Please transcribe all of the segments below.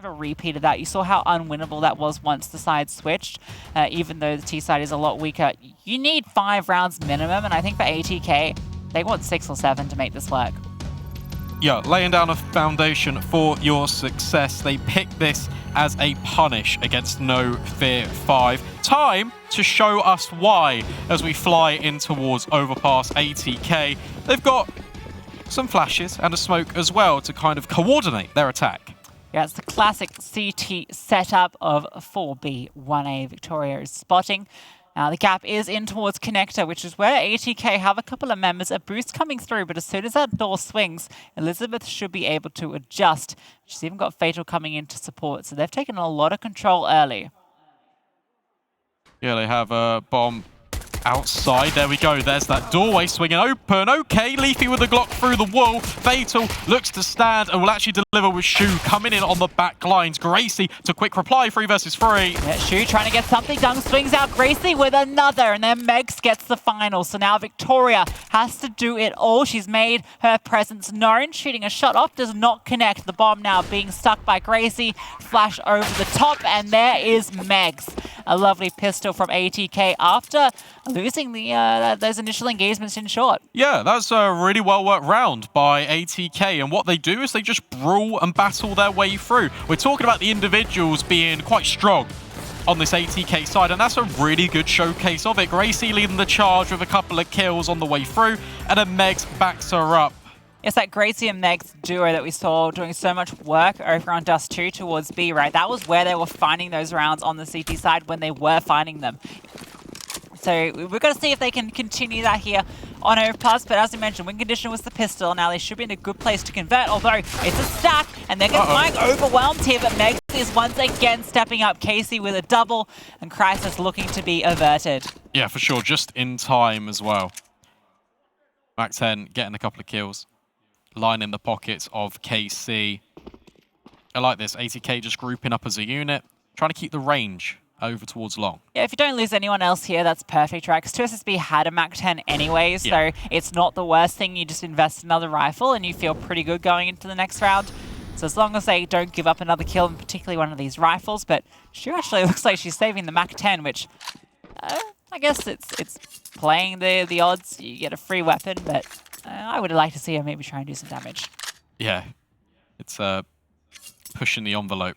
of a repeat of that. You saw how unwinnable that was once the side switched. Even though the T side is a lot weaker, you need 5 rounds minimum, and I think for ATK, they want 6 or 7 to make this work. Yeah, laying down a foundation for your success. They pick this as a punish against NOFEAR5. Time to show us why as we fly in towards Overpass ATK. They've got some flashes and a smoke as well to kind of coordinate their attack. Yeah, it's the classic CT setup of 4B, 1A. Victoria is spotting. Now the gap is in towards Connector, which is where ATK have a couple of members. A boost coming through, but as soon as that door swings, Elizabeth should be able to adjust. She's even got Fatal coming in to support, so they've taken a lot of control early. Yeah, they have a bomb outside. There we go. There's that doorway swinging open. Okay, Leafy with the Glock through the wall. Fatal looks to stand and will actually deliver with Shu coming in on the back lines. Gracie to quick reply, 3 versus 3. Yeah, Shu trying to get something done, swings out Gracie with another, and then Megs gets the final. So now Victoria has to do it all. She's made her presence known. Shooting a shot off does not connect. The bomb now being stuck by Gracie. Flash over the top, and there is Megs. A lovely pistol from ATK after losing the those initial engagements in short. Yeah, that's a really well-worked round by ATK, and what they do is they just brawl and battle their way through. We're talking about the individuals being quite strong on this ATK side, and that's a really good showcase of it. Gracie leading the charge with a couple of kills on the way through, and then Megs backs her up. It's that Gracie and Megs duo that we saw doing so much work over on Dust 2 towards B, right? That was where they were finding those rounds on the CT side when they were finding them. So we've got to see if they can continue that here on Overpass. But as I mentioned, win condition was the pistol. Now they should be in a good place to convert, although it's a stack and they're getting overwhelmed here. But Megs is once again stepping up. Casey with a double, and Crisis looking to be averted. Yeah, for sure. Just in time as well. Mac 10 getting a couple of kills. Line in the pockets of KC. I like this. ATK just grouping up as a unit, trying to keep the range over towards long. Yeah, if you don't lose anyone else here, that's perfect, right? Because 2SSB had a Mac 10 anyway, so it's not the worst thing. You just invest another rifle and you feel pretty good going into the next round. So as long as they don't give up another kill, and particularly one of these rifles, but she actually looks like she's saving the Mac 10, which I guess it's playing the odds. You get a free weapon, but I would like to see her maybe try and do some damage. Yeah, it's pushing the envelope.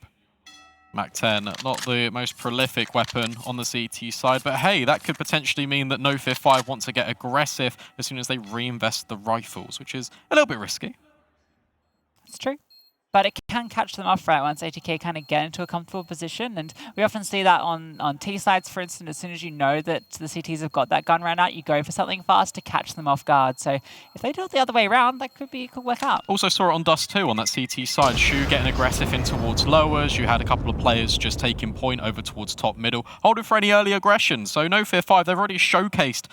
Mac 10, not the most prolific weapon on the CT side, but hey, that could potentially mean that NOFEAR5 wants to get aggressive as soon as they reinvest the rifles, which is a little bit risky. It's true. But it can catch them off, right, once ATK kind of get into a comfortable position. And we often see that on T sides, for instance. As soon as you know that the CTs have got that gun ran out, you go for something fast to catch them off guard. So if they do it the other way around, that could work out. Also saw it on Dust 2 on that CT side. Shu getting aggressive in towards lowers. You had a couple of players just taking point over towards top middle, holding for any early aggression. So NOFEAR5, they've already showcased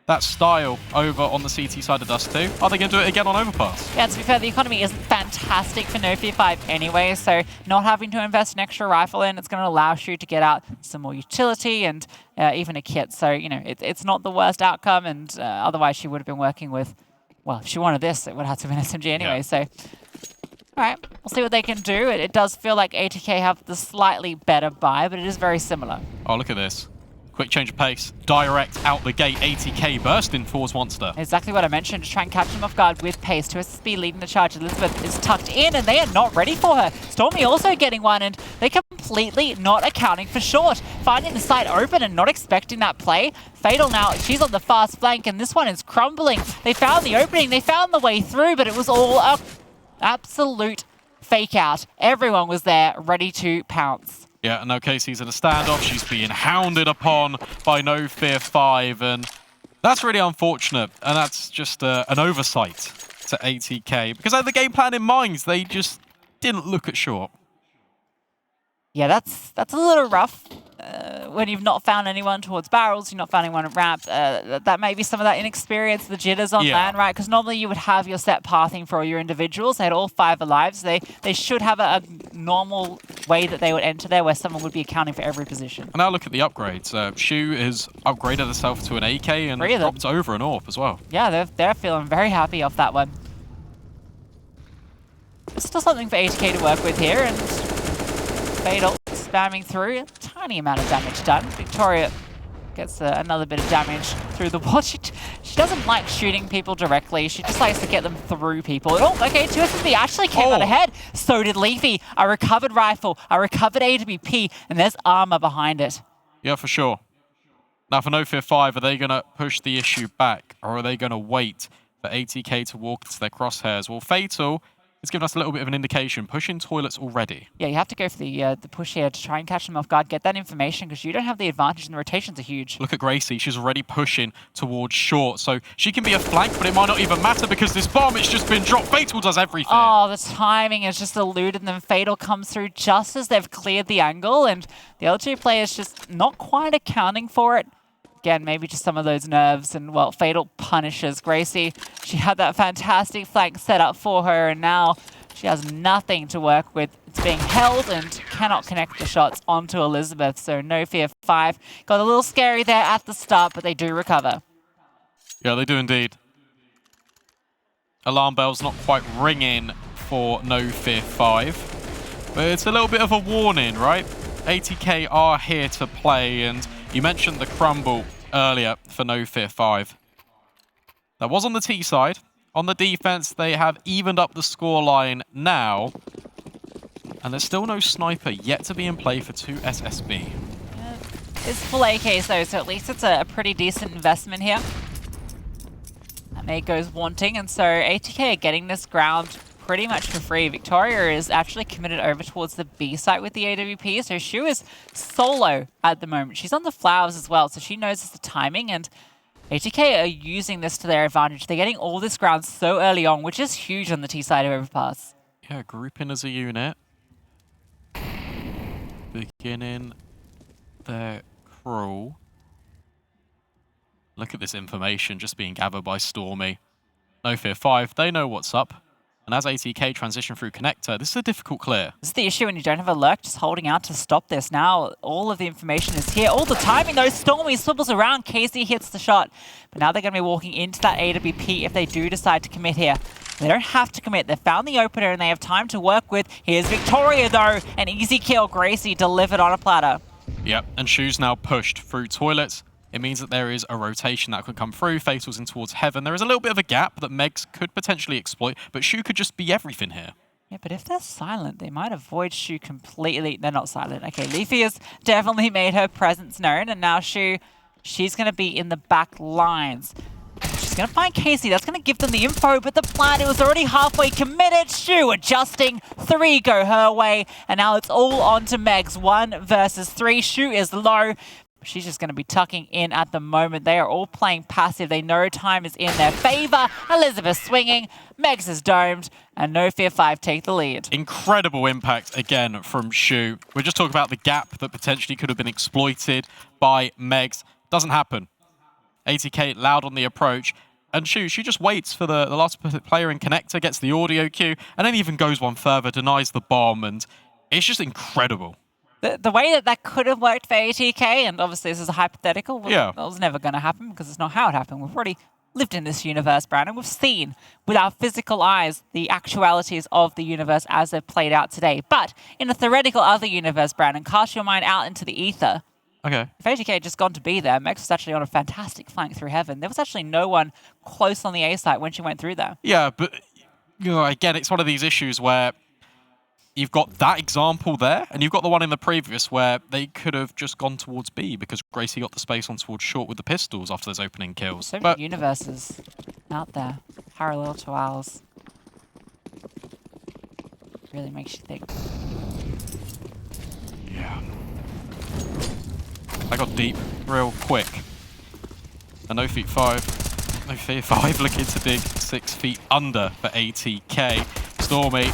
that style over on the CT side of Dust 2. Are they going to do it again on Overpass? Yeah, to be fair, the economy isn't fantastic for NOFEAR5 anyway, so not having to invest an extra rifle in, it's going to allow Shu to get out some more utility and even a kit. So, you know, it's not the worst outcome, and otherwise she would have been working with, well, if she wanted this, it would have to have been SMG anyway, so... All right, we'll see what they can do. It does feel like ATK have the slightly better buy, but it is very similar. Oh, look at this. Quick change of pace, direct out the gate, ATK bursting towards Monster. Exactly what I mentioned, to try and catch him off guard with pace. 2SSB leading the charge. Elizabeth is tucked in and they are not ready for her. Stormy also getting one, and they're completely not accounting for short. Finding the side open and not expecting that play. Fatal now, she's on the fast flank and this one is crumbling. They found the opening, they found the way through, but it was all an absolute fake out. Everyone was there ready to pounce. Yeah, and now Casey's in a standoff. She's being hounded upon by NOFEAR5, and that's really unfortunate. And that's just an oversight to ATK, because they had the game plan in mind. They just didn't look at short. Yeah, that's a little rough. When you've not found anyone towards barrels, you've not found anyone at ramp, that may be some of that inexperience, the jitters on land, right? Because normally you would have your set pathing for all your individuals. They had all 5 alive, so they should have a normal way that they would enter there where someone would be accounting for every position. And now look at the upgrades. Shu has upgraded herself to an AK and dropped over an AWP as well. Yeah, they're feeling very happy off that one. There's still something for ATK to work with here, and Fatal spamming through, a tiny amount of damage done. Victoria gets another bit of damage through the wall. She doesn't like shooting people directly. She just likes to get them through people. Oh, okay, 2SSB actually came out ahead. So did Leafy. A recovered rifle, a recovered AWP, and there's armor behind it. Yeah, for sure. Now for NOFEAR5, are they going to push the issue back, or are they going to wait for ATK to walk into their crosshairs? Well, Fatal has given us a little bit of an indication, pushing toilets already. Yeah, you have to go for the push here to try and catch them off guard, get that information, because you don't have the advantage and the rotations are huge. Look at Gracie, she's already pushing towards short, so she can be a flank, but it might not even matter because this bomb, it's just been dropped. Fatal does everything. Oh, the timing is just eluded, and then Fatal comes through just as they've cleared the angle, and the other two players just not quite accounting for it. Again, maybe just some of those nerves, and, well, Fatal punishes Gracie. She had that fantastic flank set up for her, and now she has nothing to work with. It's being held and cannot connect the shots onto Elizabeth, so NOFEAR5 got a little scary there at the start, but they do recover. Yeah, they do indeed. Alarm bell's not quite ringing for NOFEAR5, but it's a little bit of a warning, right? ATK are here to play, and you mentioned the crumble earlier for NOFEAR5. That was on the T side. On the defense, they have evened up the scoreline now. And there's still no sniper yet to be in play for 2SSB. It's full AKs though, so at least it's a pretty decent investment here. And A goes wanting, and so ATK are getting this ground pretty much for free. Victoria is actually committed over towards the B site with the AWP, so Shu is solo at the moment. She's on the flowers as well, so she knows it's the timing, and ATK are using this to their advantage. They're getting all this ground so early on, which is huge on the T side of Overpass. Yeah, grouping as a unit. Beginning their crawl. Look at this information just being gathered by Stormy. NOFEAR5, they know what's up. And as ATK transition through connector, this is a difficult clear. This is the issue when you don't have a lurk, just holding out to stop this. Now, all of the information is here. All the timing, though, Stormy swivels around, Casey hits the shot. But now they're going to be walking into that AWP if they do decide to commit here. They don't have to commit. They've found the opener and they have time to work with. Here's Victoria, though. An easy kill. Gracie delivered on a platter. Yep, and Shu's now pushed through toilets. It means that there is a rotation that could come through. Fatal's in towards heaven. There is a little bit of a gap that Megs could potentially exploit, but Shu could just be everything here. Yeah, but if they're silent, they might avoid Shu completely. They're not silent. Okay, Leafy has definitely made her presence known, and now Shu, she's going to be in the back lines. She's going to find Casey. That's going to give them the info, but the plan, it was already halfway committed. Shu adjusting. 3 go her way, and now it's all on to Megs. 1 versus 3. Shu is low. She's just going to be tucking in at the moment. They are all playing passive. They know time is in their favor. Elizabeth swinging. Megs is domed. And NOFEAR5 take the lead. Incredible impact again from Shu. We're just talking about the gap that potentially could have been exploited by Megs. Doesn't happen. ATK loud on the approach. And Shu, she just waits for the last player in connector, gets the audio cue, and then even goes one further, denies the bomb. And it's just incredible. The way that could have worked for ATK, and obviously this is a hypothetical, that was never going to happen because it's not how it happened. We've already lived in this universe, Brandon. We've seen with our physical eyes the actualities of the universe as they've played out today. But in a theoretical other universe, Brandon, cast your mind out into the ether. Okay. If ATK had just gone to be there, Megs was actually on a fantastic flank through heaven. There was actually no one close on the A site when she went through there. Yeah, but again, it's one of these issues where you've got that example there, and you've got the one in the previous where they could have just gone towards B because Gracie got the space on towards short with the pistols after those opening kills. So many universes out there, parallel to ours. Really makes you think. Yeah. I got deep real quick. And NOFEAR5 looking to dig 6 feet under for ATK. Stormy,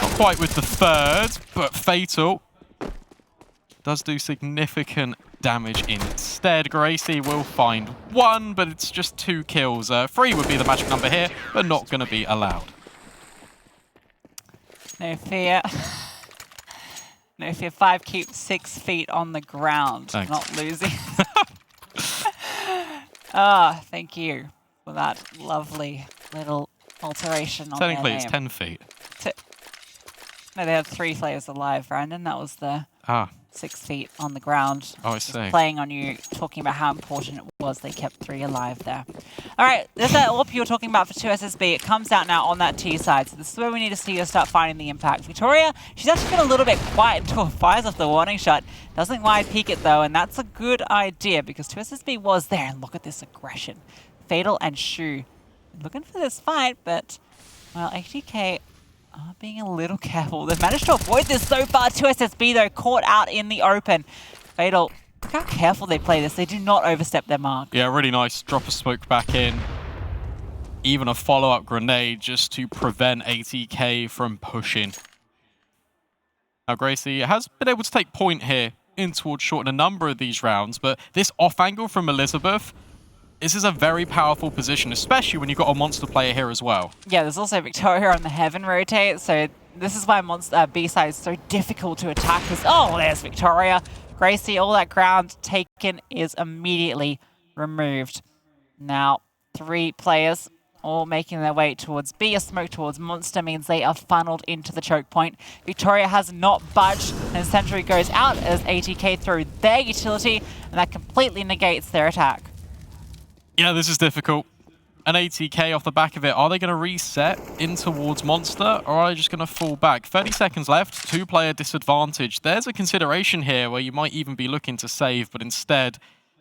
not quite with the third, but Fatal does do significant damage instead. Gracie will find 1, but it's just 2 kills. 3 would be the magic number here, but not going to be allowed. NOFEAR5 keeps 6 feet on the ground, Thanks. not losing. Thank you for that lovely little alteration on Technically, their it's name. 10 feet. No, they have 3 players alive, Brandon. That was the 6 feet on the ground. Oh, I Just see. playing on you, talking about how important it was. They kept 3 alive there. All right, there's that AWP you were talking about for 2SSB. It comes out now on that T side. So this is where we need to see her start finding the impact. Victoria, she's actually been a little bit quiet until fires off the warning shot. Doesn't wide peek it though, and that's a good idea because 2SSB was there. And look at this aggression. Fatal and Shu looking for this fight, but well, ATK are being a little careful. They've managed to avoid this so far. 2SSB though, caught out in the open. Fatal, look how careful they play this. They do not overstep their mark. Yeah, really nice. Drop a smoke back in. Even a follow-up grenade just to prevent ATK from pushing. Now, Gracie has been able to take point here in towards short in a number of these rounds, but this off angle from Elizabeth, this is a very powerful position, especially when you've got a monster player here as well. Yeah, there's also Victoria on the heaven rotate, so this is why B-side is so difficult to attack. Because oh, there's Victoria. Gracie, all that ground taken is immediately removed. Now, 3 players all making their way towards B. A smoke towards Monster means they are funneled into the choke point. Victoria has not budged, and Sentry goes out as ATK throw their utility, and that completely negates their attack. Yeah, this is difficult. An ATK off the back of it. Are they going to reset in towards Monster, or are they just going to fall back? 30 seconds left, 2-player disadvantage. There's a consideration here where you might even be looking to save, but instead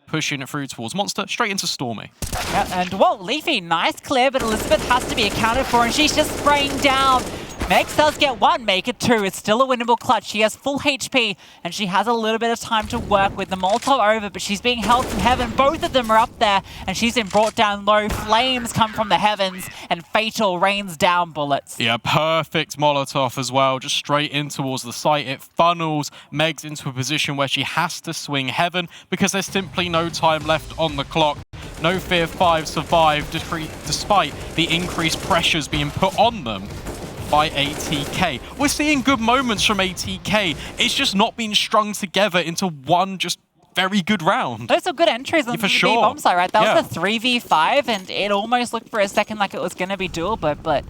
pushing it through towards Monster, straight into Stormy. Yeah, and whoa, Leafy, nice clear, but Elizabeth has to be accounted for, and she's just spraying down. Megs does get 1, make it 2. It's still a winnable clutch. She has full HP, and she has a little bit of time to work with the Molotov over, but she's being held from heaven. Both of them are up there, and she's been brought down low. Flames come from the heavens, and Fatal rains down bullets. Yeah, perfect Molotov as well, just straight in towards the site. It funnels Megs into a position where she has to swing heaven because there's simply no time left on the clock. NOFEAR5 survived despite the increased pressures being put on them by ATK. We're seeing good moments from ATK. It's just not being strung together into one just very good round. Those are good entries on the B bomb site, right? That was a 3v5, and it almost looked for a second like it was going to be doable, but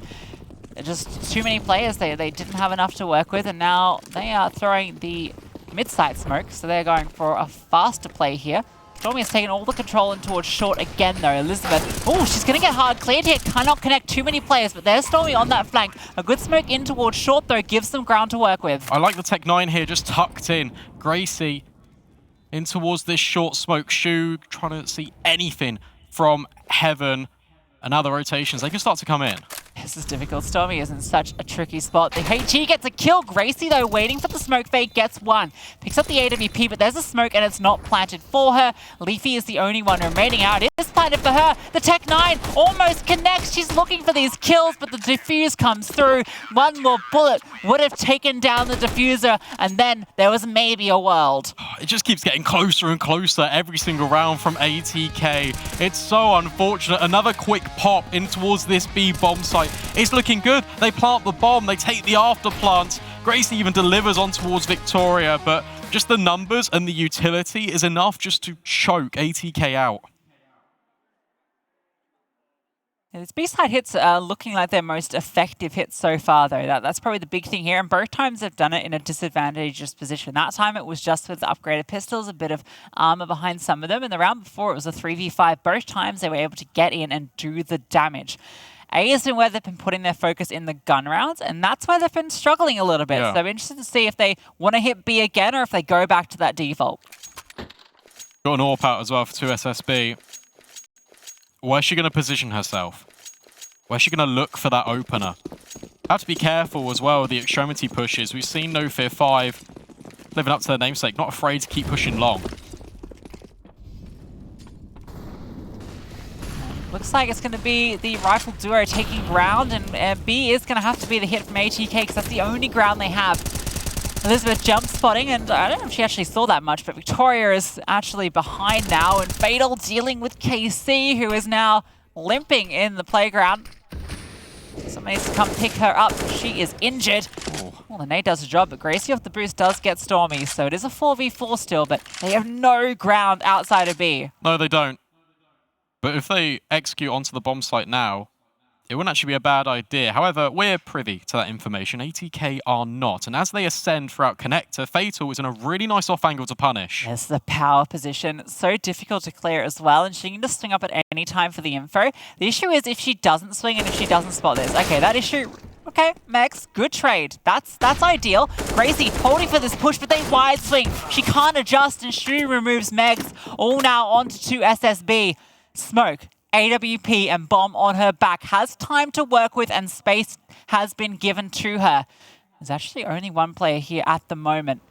just too many players. They didn't have enough to work with, and now they are throwing the mid-side smoke, so they're going for a faster play here. Stormy has taken all the control in towards short again, though. Elizabeth, oh, she's going to get hard cleared here. Cannot connect too many players, but there's Stormy on that flank. A good smoke in towards short, though, gives them ground to work with. I like the Tech 9 here, just tucked in. Gracie in towards this short smoke. Shu trying to see anything from heaven. And now the rotations, they can start to come in. This is difficult. Stormy is in such a tricky spot. The HE gets a kill. Gracie, though, waiting for the smoke fade, gets 1. Picks up the AWP, but there's a smoke and it's not planted for her. Leafy is the only one remaining out. It is planted for her. The Tech 9 almost connects. She's looking for these kills, but the defuse comes through. 1 more bullet would have taken down the diffuser, and then there was maybe a world. It just keeps getting closer and closer every single round from ATK. It's so unfortunate. Another quick pop in towards this B bomb site. It's looking good. They plant the bomb. They take the after plant. Gracie even delivers on towards Victoria, but just the numbers and the utility is enough just to choke ATK out. These B-side hits are looking like their most effective hits so far, though. That's probably the big thing here, and both times they've done it in a disadvantageous position. That time it was just with the upgraded pistols, a bit of armor behind some of them, and the round before it was a 3v5. Both times they were able to get in and do the damage. A has been where they've been putting their focus in the gun rounds, and that's where they've been struggling a little bit. Yeah. So I'm interested to see if they want to hit B again or if they go back to that default. Got an AWP out as well for 2SSB. Where's she going to position herself? Where's she going to look for that opener? Have to be careful as well with the extremity pushes. We've seen NOFEAR5 living up to their namesake, not afraid to keep pushing long. Looks like it's going to be the rifle duo taking ground, and B is going to have to be the hit from ATK because that's the only ground they have. Elizabeth jump spotting, and I don't know if she actually saw that much, but Victoria is actually behind now, and Fatal dealing with KC, who is now limping in the playground. Somebody needs to come pick her up. She is injured. Well, the nade does a job, but Gracie off the boost does get Stormy, so it is a 4v4 still, but they have no ground outside of B. No, they don't. But if they execute onto the bomb site now, It wouldn't actually be a bad idea. However, we're privy to that information. ATK are not. And as they ascend throughout Connector, Fatal is in a really nice off angle to punish. Yes, the power position. So difficult to clear as well. And she can just swing up at any time for the info. The issue is if she doesn't swing and if she doesn't spot this. Okay, that issue... Okay, Mex, good trade. That's ideal. Gracie holding for this push, but they wide swing. She can't adjust, and Shu removes Megs. All now onto 2 SSB. Smoke, AWP, and Bomb on her back. Has time to work with, and space has been given to her. There's actually only one player here at the moment.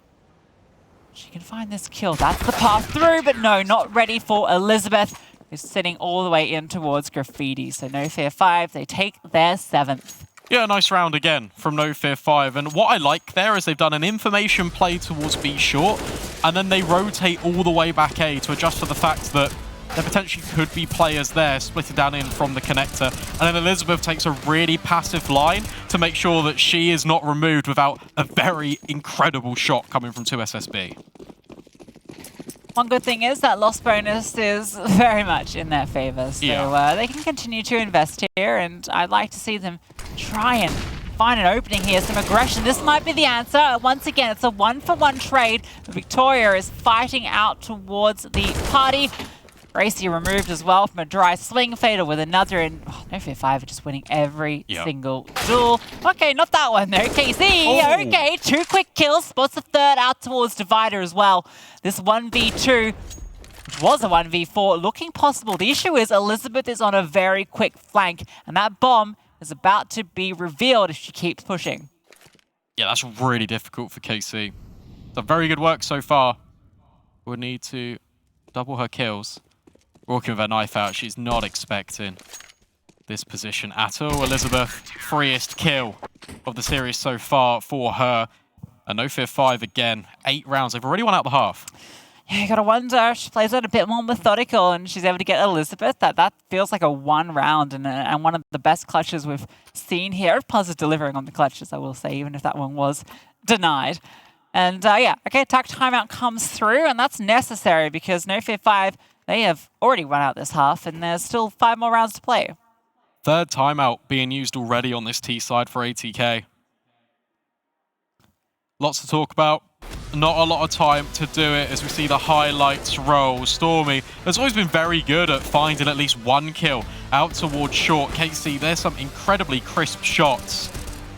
She can find this kill. That's the path through, but no, not ready for Elizabeth, who's sitting all the way in towards Graffiti. So NOFEAR5, they take their 7th. Yeah, nice round again from NOFEAR5. And what I like there is they've done an information play towards B short, and then they rotate all the way back A to adjust for the fact that there potentially could be players there splitted down in from the connector. And then Elizabeth takes a really passive line to make sure that she is not removed without a very incredible shot coming from 2 SSB. One good thing is that loss bonus is very much in their favor, so they can continue to invest here, and I'd like to see them try and find an opening here, some aggression. This might be the answer. Once again, it's a 1-for-1 trade. Victoria is fighting out towards the party. Gracie removed as well from a dry swing. Fatal with another, and NOFEAR5 are just winning every single duel. Okay, not that one though. KC, okay, 2 quick kills. Spots the third out towards Divider as well. This 1v2, which was a 1v4, looking possible. The issue is Elizabeth is on a very quick flank, and that bomb is about to be revealed if she keeps pushing. Yeah, that's really difficult for KC. So very good work so far. We'll need to double her kills. Walking with her knife out, she's not expecting this position at all. Elizabeth, freest kill of the series so far for her. And NOFEAR5 again, 8 rounds. They've already won out the half. Yeah, you gotta wonder, she plays it a bit more methodical and she's able to get Elizabeth. That feels like a 1 round and one of the best clutches we've seen here. Plus is delivering on the clutches, I will say, even if that one was denied. And yeah, okay, attack timeout comes through, and that's necessary because NOFEAR5, they have already run out this half, and there's still 5 more rounds to play. Third timeout being used already on this T side for ATK. Lots to talk about. Not a lot of time to do it as we see the highlights roll. Stormy has always been very good at finding at least 1 kill out towards short. KC, there's some incredibly crisp shots,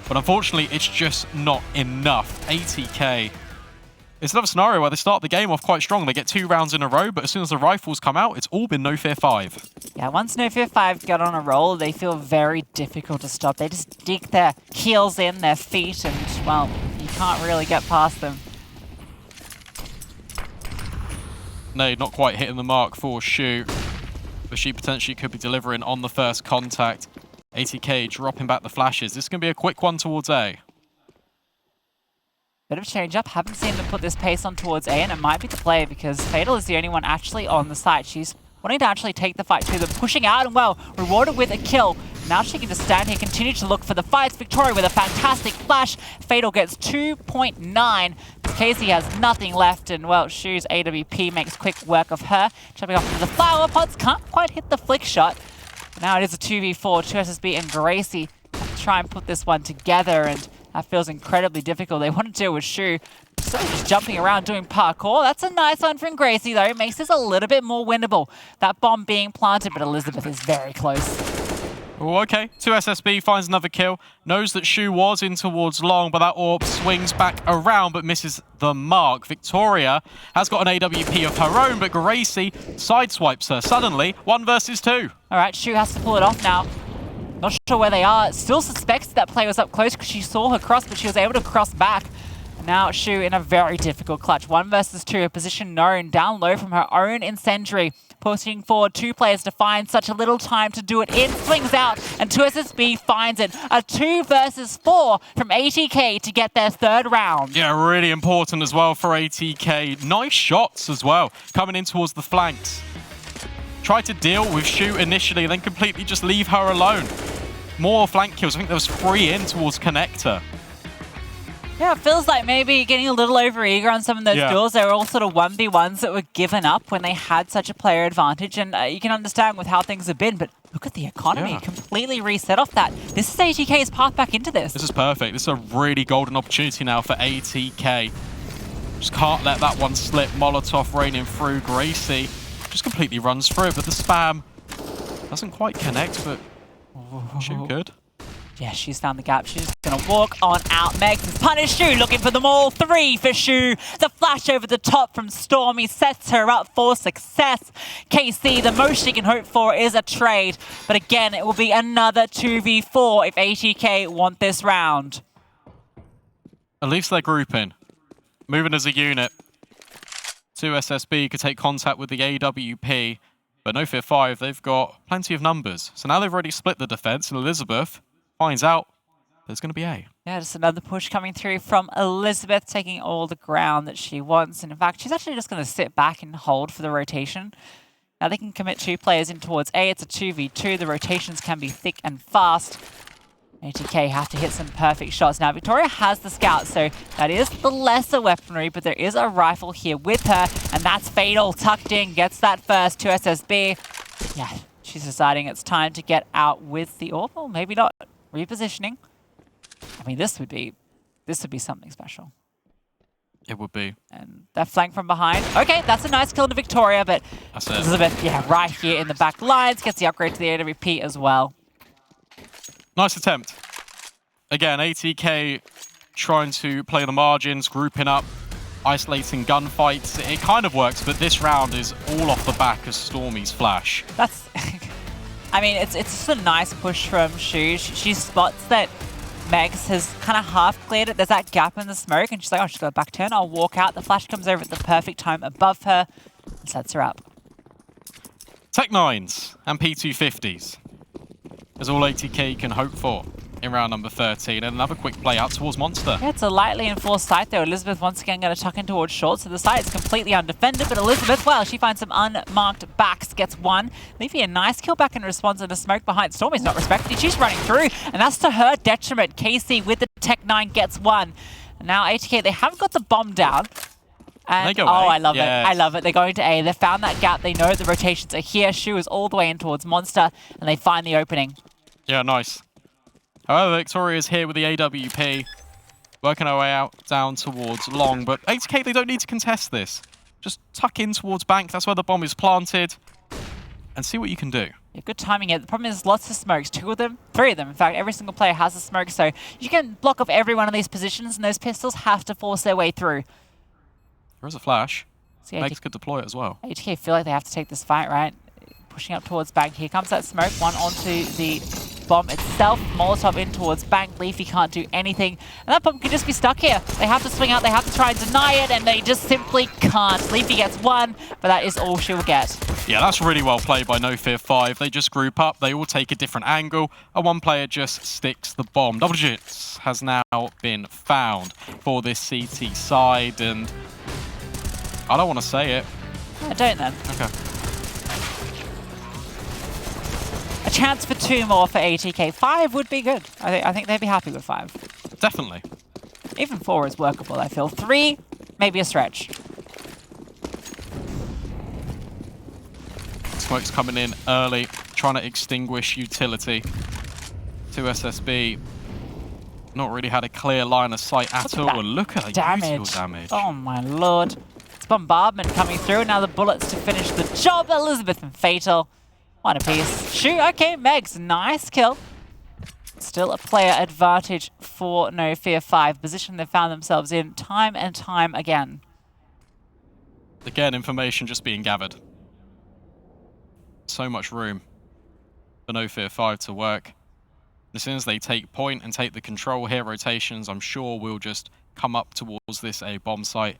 but unfortunately it's just not enough. ATK, it's another scenario where they start the game off quite strong. They get 2 rounds in a row, but as soon as the rifles come out, it's all been NOFEAR5. Yeah, once NOFEAR5 get on a roll, they feel very difficult to stop. They just dig their heels in, their feet, and, well, you can't really get past them. No, not quite hitting the mark for Shu, but she potentially could be delivering on the first contact. ATK dropping back the flashes. This is going to be a quick one towards A. Bit of change up. Haven't seen them put this pace on towards A, and it might be the play because Fatal is the only one actually on the site. She's wanting to actually take the fight to them, pushing out, and well, rewarded with a kill. Now she can just stand here, continue to look for the fights. Victoria with a fantastic flash. Fatal gets 2.9. Casey has nothing left, and well, Shu's AWP makes quick work of her. Jumping off into the flower pots, can't quite hit the flick shot. But now it is a 2v4, 2 SSB and Gracie have to try and put this one together, and that feels incredibly difficult. They want to deal with Shu. So just jumping around doing parkour. That's a nice one from Gracie, though. It makes this a little bit more winnable. That bomb being planted, but Elizabeth is very close. Oh, okay. 2 SSB finds another kill. Knows that Shu was in towards long, but that orb swings back around, but misses the mark. Victoria has got an AWP of her own, but Gracie sideswipes her. Suddenly, 1 versus 2. All right, Shu has to pull it off now. Not sure where they are. Still suspects that play was up close because she saw her cross, but she was able to cross back. Now Shu in a very difficult clutch. 1 versus 2, a position known down low from her own incendiary. Pushing forward 2 players to find such a little time to do it in. Swings out, and 2 SSB finds it. A 2 versus 4 from ATK to get their 3rd round. Yeah, really important as well for ATK. Nice shots as well, coming in towards the flanks. Tried to deal with Shu initially, then completely just leave her alone. More flank kills. I think there was 3 in towards Connector. Yeah, it feels like maybe getting a little overeager on some of those duels. They were all sort of 1v1s that were given up when they had such a player advantage. And you can understand with how things have been, but look at the economy. Completely reset off that. This is ATK's path back into this. This is perfect. This is a really golden opportunity now for ATK. Just can't let that one slip. Molotov raining through. Gracie just completely runs through it, but the spam doesn't quite connect, but Shu good. Yeah, she's found the gap. She's just going to walk on out. Megs is punished. Shu looking for them all. 3 for Shu. The flash over the top from Stormy sets her up for success. KC, the most she can hope for is a trade. But again, it will be another 2v4 if ATK want this round. At least they're grouping. Moving as a unit. 2 SSB could take contact with the AWP. But NOFEAR5, they've got plenty of numbers. So now they've already split the defense, and Elizabeth finds out there's going to be A. Yeah, just another push coming through from Elizabeth, taking all the ground that she wants. And in fact, she's actually just going to sit back and hold for the rotation. Now they can commit 2 players in towards A. It's a 2v2. The rotations can be thick and fast. ATK have to hit some perfect shots. Now Victoria has the scout, so that is the lesser weaponry, but there is a rifle here with her, and that's Fatal tucked in, gets that first to SSB. Yeah, she's deciding it's time to get out with the AWP, or maybe not. Repositioning. I mean, this would be something special. It would be. And that flank from behind. Okay, that's a nice kill to Victoria, but Elizabeth, right here in the back lines, gets the upgrade to the AWP as well. Nice attempt. Again, ATK trying to play the margins, grouping up, isolating gunfights. It kind of works, but this round is all off the back of Stormy's flash. That's... I mean, it's just a nice push from Shu. She spots that Megs has kind of half cleared it. There's that gap in the smoke, and she's like, oh, she's got a back turn. I'll walk out. The flash comes over at the perfect time above her and sets her up. Tech 9s and P250s is all ATK can hope for in round number 13. And another quick play out towards Monster. Yeah, it's a lightly enforced site though. Elizabeth once again going to tuck in towards short, so the site is completely undefended, but Elizabeth, well, she finds some unmarked backs, gets one. Leaving a nice kill back in response to the smoke behind. Stormy's not respected. She's running through, and that's to her detriment. KC with the Tech 9 gets one. And now ATK, they haven't got the bomb down. And, they go I love it. I love it. They're going to A. They found that gap. They know the rotations are here. Shu is all the way in towards Monster, and they find the opening. Yeah, nice. However, Victoria's here with the AWP, working her way out down towards Long. But ATK, they don't need to contest this. Just tuck in towards Bank. That's where the bomb is planted. And see what you can do. Yeah, good timing here. The problem is lots of smokes. 2 of them, 3 of them. In fact, every single player has a smoke. So you can block off every one of these positions, and those pistols have to force their way through. There is a flash. So Megs could deploy it as well. ATK feel like they have to take this fight, right? Pushing up towards Bank. Here comes that smoke. One onto the bomb itself. Molotov in towards Bank. Leafy can't do anything. And that bomb could just be stuck here. They have to swing out. They have to try and deny it, and they just simply can't. Leafy gets one, but that is all she'll get. Yeah, that's really well played by NOFEAR5. They just group up. They all take a different angle, and one player just sticks the bomb. Double digits has now been found for this CT side, and I don't want to say it. I don't then. Okay. A chance for 2 more for ATK. 5 would be good. I think they'd be happy with 5. Definitely. Even 4 is workable, I feel. 3, maybe a stretch. Smoke's coming in early, trying to extinguish utility. 2 SSB. Not really had a clear line of sight at all. And look at the damage. Oh my lord. It's bombardment coming through. Now the bullets to finish the job. Elizabeth and Fatal. One apiece. Shoot, okay, Megs, nice kill. Still a player advantage for NOFEAR5. Position they found themselves in time and time again. Again, information just being gathered. So much room for NOFEAR5 to work. As soon as they take point and take the control here, rotations, I'm sure will just come up towards this A bomb site.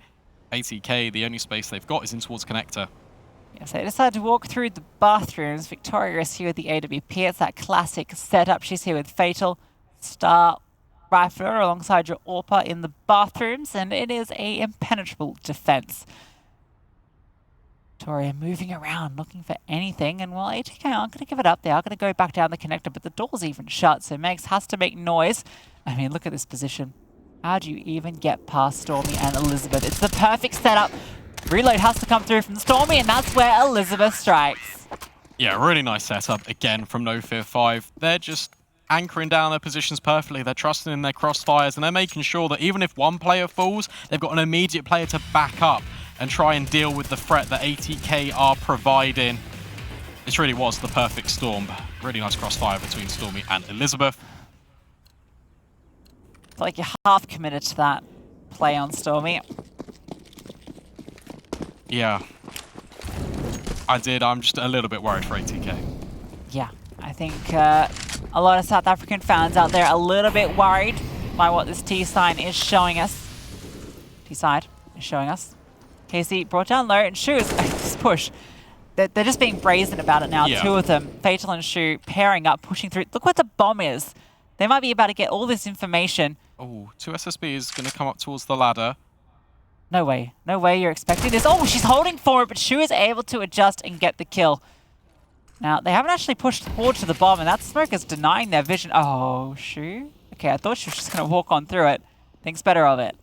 ATK, the only space they've got is in towards connector. Yes, they decided to walk through the bathrooms. Victoria is here with the AWP. It's that classic setup. She's here with Fatal, Star, Rifler alongside your AWPer in the bathrooms, and it is a impenetrable defense. Victoria moving around, looking for anything, and well, ATK aren't going to give it up. They are going to go back down the connector, but the door's even shut, so Megs has to make noise. I mean, look at this position. How do you even get past Stormy and Elizabeth? It's the perfect setup. Reload has to come through from Stormy, and that's where Elizabeth strikes. Yeah, really nice setup again from NOFEAR5. They're just anchoring down their positions perfectly. They're trusting in their crossfires, and they're making sure that even if one player falls, they've got an immediate player to back up and try and deal with the threat that ATK are providing. This really was the perfect storm. Really nice crossfire between Stormy and Elizabeth. It's like you're half committed to that play on Stormy. Yeah. I did. I'm just a little bit worried for ATK. Yeah, I think a lot of South African fans out there are a little bit worried by what this T sign is showing us. T side is showing us. Casey brought down low, and Shu is this push. They're just being brazen about it now. Yeah. Two of them, Fatal and Shu, pairing up, pushing through. Look what the bomb is. They might be about to get all this information. Oh, 2SSB is going to come up towards the ladder. No way. No way you're expecting this. Oh, she's holding for it, but Shu is able to adjust and get the kill. Now, they haven't actually pushed forward to the bomb, and that smoke is denying their vision. Oh, Shu? Okay, I thought she was just going to walk on through it. Thinks better of it.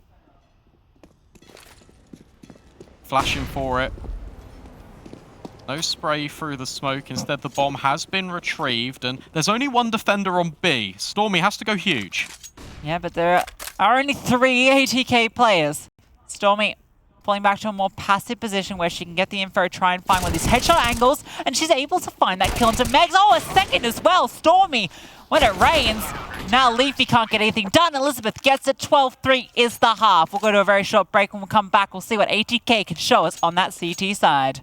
Flashing for it. No spray through the smoke. Instead, the bomb has been retrieved, and there's only one defender on B. Stormy has to go huge. Yeah, but there are only 3 ATK players. Stormy falling back to a more passive position where she can get the info, try and find one of these headshot angles, and she's able to find that kill into Megs. Oh, a second as well. Stormy, when it rains, now Leafy can't get anything done. Elizabeth gets it. 12-3 is the half. We'll go to a very short break. When we come back, we'll see what ATK can show us on that CT side.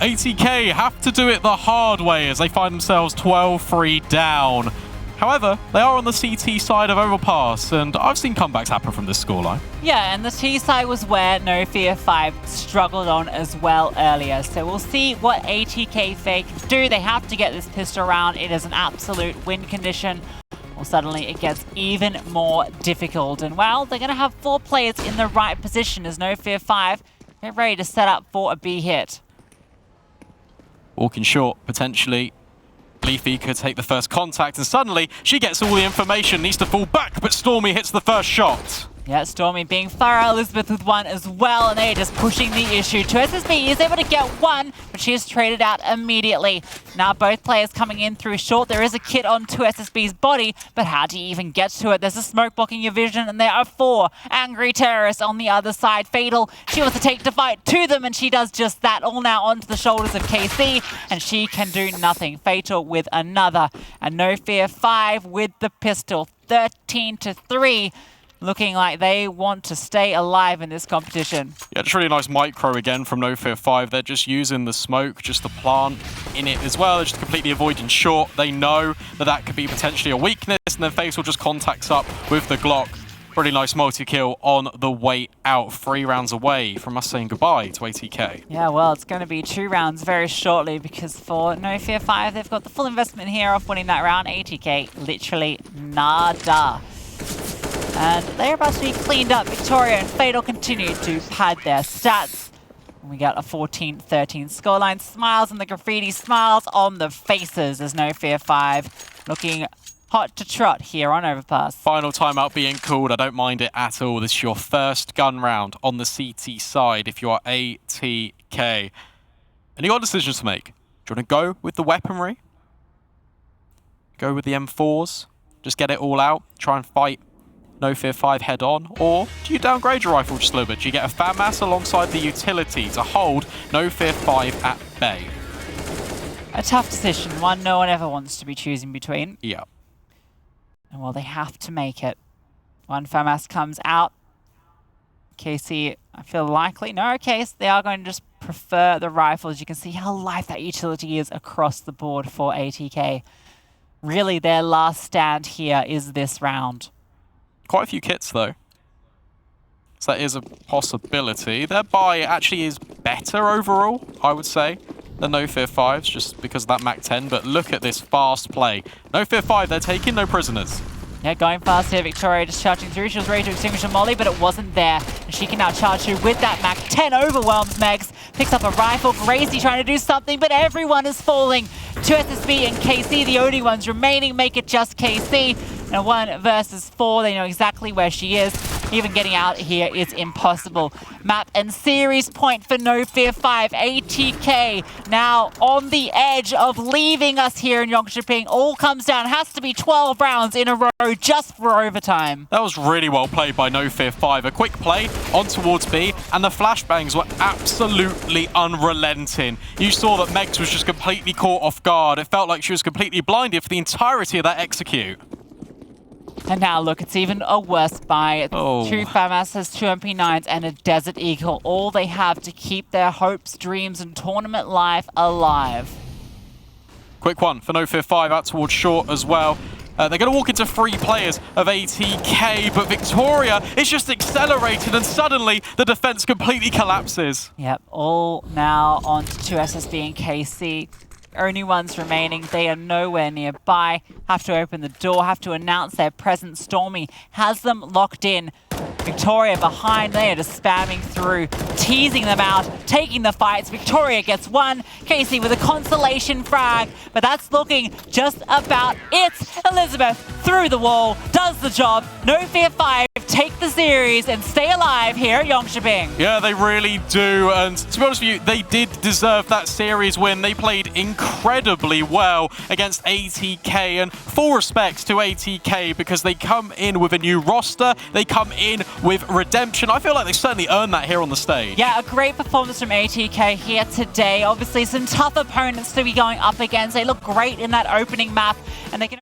ATK have to do it the hard way as they find themselves 12-3 down. However, they are on the CT side of Overpass, and I've seen comebacks happen from this scoreline. Yeah, and the T side was where NOFEAR5 struggled on as well earlier. So we'll see what ATK Fake do. They have to get this pistol round. It is an absolute win condition. Well, suddenly it gets even more difficult. And well, they're going to have 4 players in the right position as NOFEAR5 get ready to set up for a B hit. Walking short, potentially. Leafy could take the first contact, and suddenly she gets all the information, needs to fall back, but Stormy hits the first shot. Yeah, Stormy being thorough, Elizabeth with one as well, and they're just pushing the issue. 2SSB is able to get one, but she is traded out immediately. Now both players coming in through short. There is a kit on 2SSB's body, but how do you even get to it? There's a smoke blocking your vision, and there are 4 angry terrorists on the other side. Fatal, she wants to take the fight to them, and she does just that. All now onto the shoulders of KC, and she can do nothing. Fatal with another, and NOFEAR5 with the pistol. 13-3. Looking like they want to stay alive in this competition. Yeah, just really nice micro again from NOFEAR5. They're just using the smoke just to plant in it as well. They're just completely avoiding short. They know that that could be potentially a weakness, and then Fatal just contacts up with the Glock. Really nice multi-kill on the way out. 3 rounds away from us saying goodbye to ATK. Yeah, well, it's going to be 2 rounds very shortly because for NOFEAR5, they've got the full investment here off winning that round. ATK, literally nada. And they're about to be cleaned up. Victoria and Fatal continue to pad their stats. And we got a 14-13 scoreline. Smiles and the graffiti, smiles on the faces as NOFEAR5 looking hot to trot here on Overpass. Final timeout being called. I don't mind it at all. This is your first gun round on the CT side if you are ATK. And you got decisions to make. Do you want to go with the weaponry? Go with the M4s? Just get it all out? Try and fight NOFEAR5 head on, or do you downgrade your rifle just a little bit? Do you get a FAMAS alongside the utility to hold NOFEAR5 at bay? A tough decision, one no one ever wants to be choosing between. Yeah. And well, they have to make it. One FAMAS comes out. KC, I feel likely. No case, they are going to just prefer the rifles. You can see how light that utility is across the board for ATK. Really, their last stand here is this round. Quite a few kits, though. So that is a possibility. Their buy actually is better overall, I would say, than NOFEAR5's, just because of that MAC-10. But look at this fast play. NOFEAR5, they're taking no prisoners. Yeah, going fast here. Victoria just charging through. She was ready to extinguish a molly, but it wasn't there. And she can now charge through with that MAC-10. Overwhelms Megs. Picks up a rifle. Gracie trying to do something, but everyone is falling. 2SSB and KC, the only ones remaining, make it just KC. And 1 versus 4, they know exactly where she is. Even getting out here is impossible. Map and series point for NOFEAR5. ATK now on the edge of leaving us here in Yongshiping. All comes down. Has to be 12 rounds in a row just for overtime. That was really well played by NOFEAR5. A quick play on towards B, and the flashbangs were absolutely unrelenting. You saw that Megs was just completely caught off guard. It felt like she was completely blinded for the entirety of that execute. And now look, it's even a worse buy. Oh. 2 FAMAS has 2 MP9s and a Desert Eagle. All they have to keep their hopes, dreams, and tournament life alive. Quick one for NOFEAR5 out towards short as well. They're going to walk into 3 players of ATK, but Victoria is just accelerated, and suddenly the defense completely collapses. Yep, all now on to 2SSB and KC. Only ones remaining. They are nowhere nearby. Have to open the door, have to announce their presence. Stormy has them locked in. Victoria behind, they are just spamming through, teasing them out, taking the fights. Victoria gets 1. Casey with a consolation frag, but that's looking just about it. Elizabeth through the wall, does the job. NOFEAR5 take the series and stay alive here at Yongshiping. Yeah, they really do, and to be honest with you, they did deserve that series win. They played incredibly well against ATK, and full respect to ATK because they come in with a new roster, they come in with redemption. I feel like they certainly earned that here on the stage. Yeah, a great performance from ATK here today. Obviously some tough opponents to be going up against. They look great in that opening map, and they can